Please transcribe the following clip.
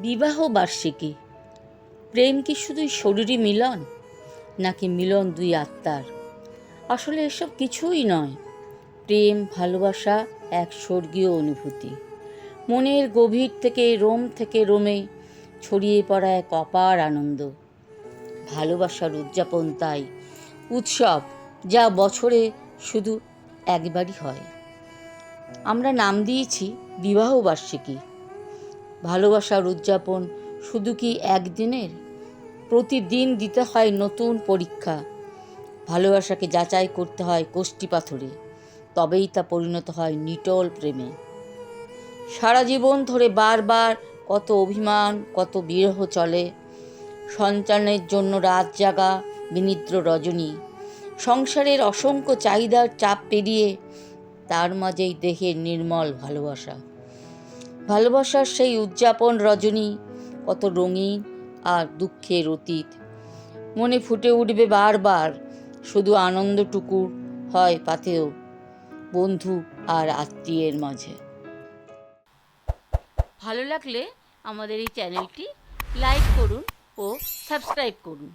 বিবাহ বার্ষিকী। প্রেম কি শুধুই শরীরী মিলন, নাকি মিলন দুই আত্মার? আসলে এসব কিছুই নয়। প্রেম, ভালোবাসা এক স্বর্গীয় অনুভূতি। মনের গভীর থেকে রোম থেকে রোমে ছড়িয়ে পড়া এক অপার আনন্দ। ভালোবাসার উদযাপন তাই উৎসব, যা বছরে শুধু একবারই হয়। আমরা নাম দিয়েছি বিবাহ বার্ষিকী। ভালোবাসার উদযাপন শুধু কি একদিনের? প্রতিদিন দিতে হয় নতুন পরীক্ষা। ভালোবাসাকে যাচাই করতে হয় কষ্টি পাথরে, তবেই তা পরিণত হয় নিটল প্রেমে। সারা জীবন ধরে বারবার কত অভিমান, কত বিরহ চলে। সন্তানের জন্য রাত জাগা, বিনিদ্র রজনী, সংসারের অসংখ্য চাহিদার চাপ পেরিয়ে তার মাঝেই দেহের নির্মল ভালোবাসা। ভালোবাসার সেই উদযাপন রজনী কত রঙিন আর দুঃখের অতীত। মনে ফুটে উঠবে বারবার, শুধু আনন্দটুকু হয় পাথেয় বন্ধু আর আত্মীয়ের মাঝে। ভালো লাগলে আমাদের এই চ্যানেলটি লাইক করুন ও সাবস্ক্রাইব করুন।